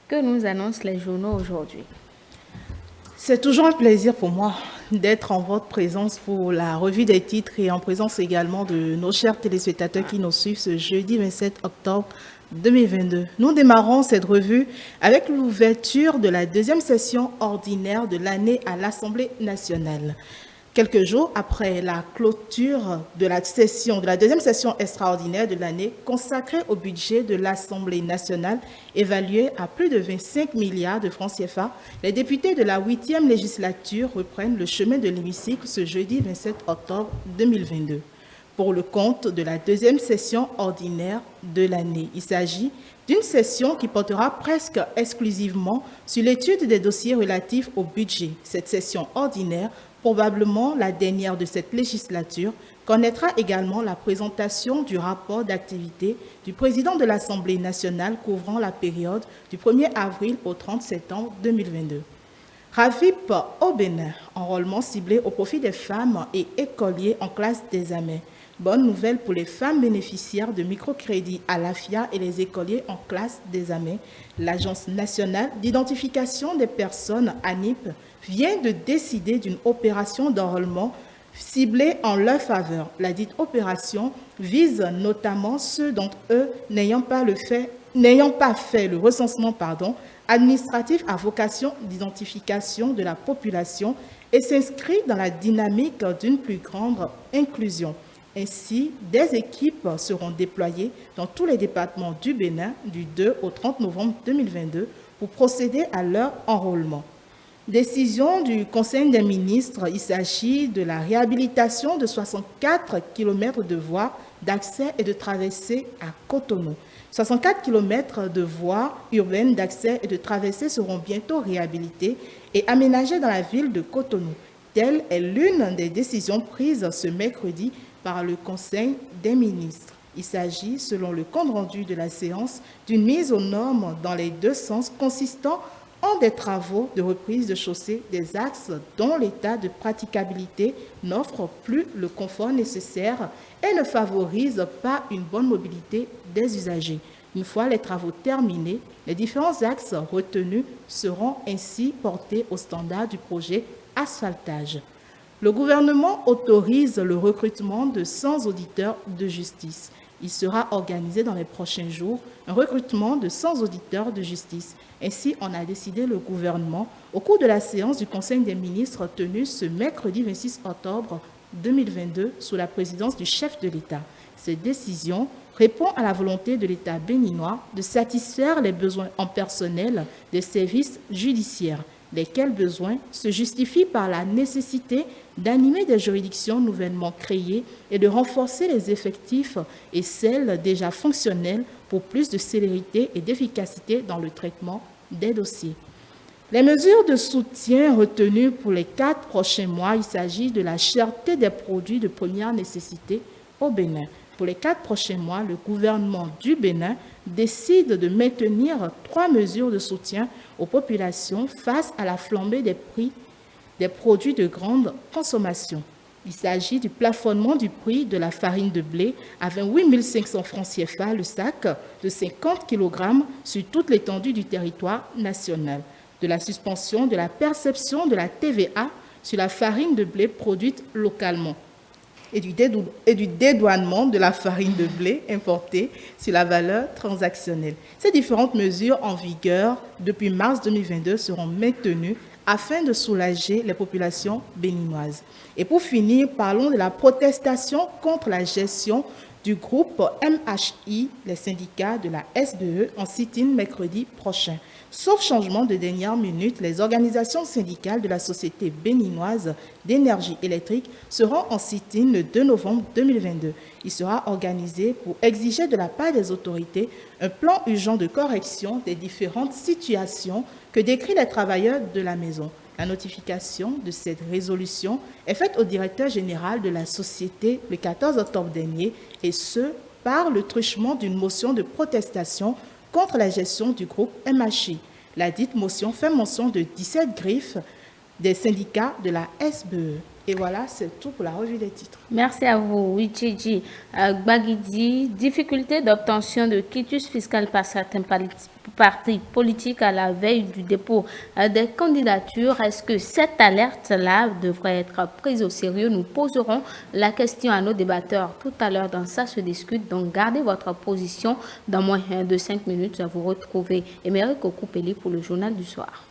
Que nous annoncent les journaux aujourd'hui? C'est toujours un plaisir pour moi d'être en votre présence pour la revue des titres et en présence également de nos chers téléspectateurs qui nous suivent ce jeudi 27 octobre 2022. Nous démarrons cette revue avec l'ouverture de la deuxième session ordinaire de l'année à l'Assemblée nationale. Quelques jours après la clôture de la deuxième session extraordinaire de l'année consacrée au budget de l'Assemblée nationale évalué à plus de 25 milliards de francs CFA, les députés de la 8e législature reprennent le chemin de l'hémicycle ce jeudi 27 octobre 2022 pour le compte de la deuxième session ordinaire de l'année. Il s'agit d'une session qui portera presque exclusivement sur l'étude des dossiers relatifs au budget. Cette session ordinaire, probablement la dernière de cette législature, connaîtra également la présentation du rapport d'activité du président de l'Assemblée nationale couvrant la période du 1er avril au 30 septembre 2022. RAVIP au Bénin, enrôlement ciblé au profit des femmes et écoliers en classe d'examen. Bonne nouvelle pour les femmes bénéficiaires de microcrédits à l'AFIA et les écoliers en classe d'examen. L'Agence nationale d'identification des personnes, ANIP, vient de décider d'une opération d'enrôlement ciblée en leur faveur. La dite opération vise notamment ceux d'entre eux n'ayant pas fait le recensement administratif à vocation d'identification de la population et s'inscrit dans la dynamique d'une plus grande inclusion. Ainsi, des équipes seront déployées dans tous les départements du Bénin du 2 au 30 novembre 2022 pour procéder à leur enrôlement. Décision du Conseil des ministres, il s'agit de la réhabilitation de 64 km de voies d'accès et de traversée à Cotonou. 64 km de voies urbaines d'accès et de traversée seront bientôt réhabilitées et aménagées dans la ville de Cotonou. Telle est l'une des décisions prises ce mercredi par le Conseil des ministres. Il s'agit, selon le compte rendu de la séance, d'une mise aux normes dans les deux sens consistant en des travaux de reprise de chaussée des axes dont l'état de praticabilité n'offre plus le confort nécessaire et ne favorise pas une bonne mobilité des usagers. Une fois les travaux terminés, les différents axes retenus seront ainsi portés au standard du projet asphaltage. Le gouvernement autorise le recrutement de 100 auditeurs de justice. Il sera organisé dans les prochains jours un recrutement de 100 auditeurs de justice. Ainsi, on a décidé le gouvernement au cours de la séance du Conseil des ministres tenue ce mercredi 26 octobre 2022 sous la présidence du chef de l'État. Cette décision répond à la volonté de l'État béninois de satisfaire les besoins en personnel des services judiciaires, lesquels besoins se justifient par la nécessité d'animer des juridictions nouvellement créées et de renforcer les effectifs et celles déjà fonctionnelles pour plus de célérité et d'efficacité dans le traitement des dossiers. Les mesures de soutien retenues pour les 4 prochains mois, il s'agit de la cherté des produits de première nécessité au Bénin. Pour les 4 prochains mois, le gouvernement du Bénin décide de maintenir 3 mesures de soutien aux populations face à la flambée des prix des produits de grande consommation. Il s'agit du plafonnement du prix de la farine de blé à 28 500 francs CFA le sac de 50 kg sur toute l'étendue du territoire national, de la suspension de la perception de la TVA sur la farine de blé produite localement et du dédouanement de la farine de blé importée sur la valeur transactionnelle. Ces différentes mesures en vigueur depuis mars 2022 seront maintenues afin de soulager les populations béninoises. Et pour finir, parlons de la protestation contre la gestion du groupe MHI, les syndicats de la SBE, en sit-in mercredi prochain. Sauf changement de dernière minute, les organisations syndicales de la Société béninoise d'énergie électrique seront en sit-in le 2 novembre 2022. Il sera organisé pour exiger de la part des autorités un plan urgent de correction des différentes situations que décrivent les travailleurs de la maison. La notification de cette résolution est faite au directeur général de la société le 14 octobre dernier, et ce, par le truchement d'une motion de protestation contre la gestion du groupe MHI. La dite motion fait mention de 17 griffes des syndicats de la SBE. Et voilà, c'est tout pour la revue des titres. Merci à vous, Wichiji. Gbagidi, difficulté d'obtention de quitus fiscal par certains partis politiques à la veille du dépôt des candidatures. Est-ce que cette alerte-là devrait être prise au sérieux? Nous poserons la question à nos débatteurs tout à l'heure dans Ça se discute. Donc, gardez votre position. Dans moins de 5 minutes, vous retrouvez Émeric Okupeli pour le journal du soir.